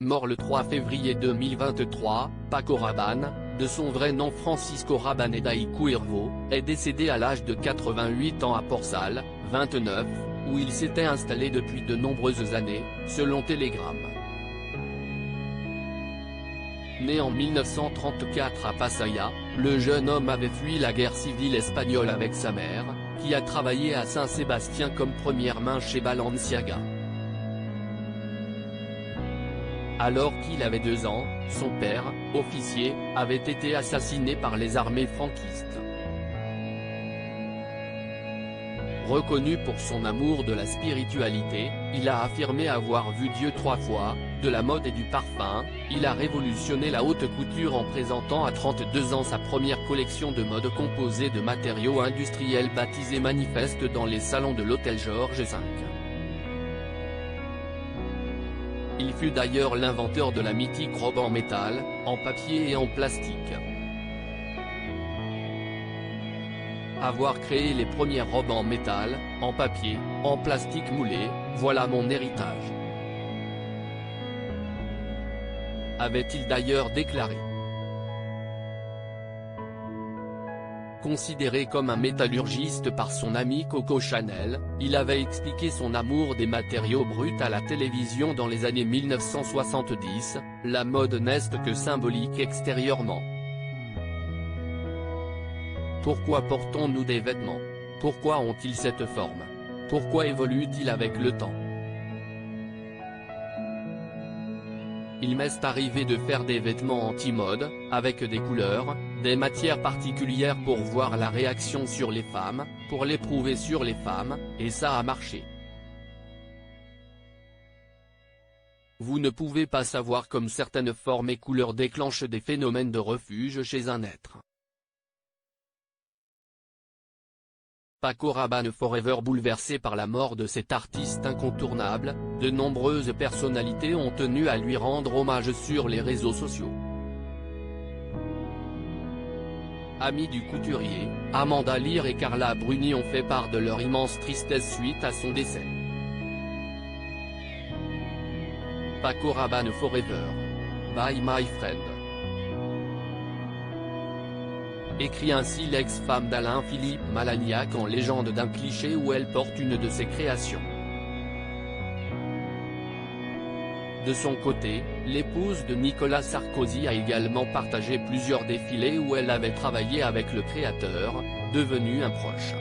Mort le 3 février 2023, Paco Rabanne, de son vrai nom Francisco Rabaneda y Cuervo, est décédé à l'âge de 88 ans à Port-Salut, 29, où il s'était installé depuis de nombreuses années, selon Telegram. Né en 1934 à Pasaia, le jeune homme avait fui la guerre civile espagnole avec sa mère, qui a travaillé à Saint-Sébastien comme première main chez Balenciaga. Alors qu'il avait 2 ans, son père, officier, avait été assassiné par les armées franquistes. Reconnu pour son amour de la spiritualité, il a affirmé avoir vu Dieu 3 fois, de la mode et du parfum. Il a révolutionné la haute couture en présentant à 32 ans sa première collection de mode composée de matériaux industriels baptisée Manifeste dans les salons de l'hôtel Georges V. Il fut d'ailleurs l'inventeur de la mythique robe en métal, en papier et en plastique. Avoir créé les premières robes en métal, en papier, en plastique moulé, voilà mon héritage, avait-il d'ailleurs déclaré. Considéré comme un métallurgiste par son ami Coco Chanel, il avait expliqué son amour des matériaux bruts à la télévision dans les années 1970, la mode n'est que symbolique extérieurement. Pourquoi portons-nous des vêtements? Pourquoi ont-ils cette forme? Pourquoi évoluent-ils avec le temps? Il m'est arrivé de faire des vêtements anti-mode, avec des couleurs, des matières particulières pour voir la réaction sur les femmes, pour l'éprouver sur les femmes, et ça a marché. Vous ne pouvez pas savoir comme certaines formes et couleurs déclenchent des phénomènes de refuge chez un être. Paco Rabanne Forever. Bouleversé par la mort de cet artiste incontournable, de nombreuses personnalités ont tenu à lui rendre hommage sur les réseaux sociaux. Amis du couturier, Amanda Lear et Carla Bruni ont fait part de leur immense tristesse suite à son décès. Paco Rabanne Forever. Bye my friend. Écrit ainsi l'ex-femme d'Alain Philippe Malagnac en légende d'un cliché où elle porte une de ses créations. De son côté, l'épouse de Nicolas Sarkozy a également partagé plusieurs défilés où elle avait travaillé avec le créateur, devenu un proche.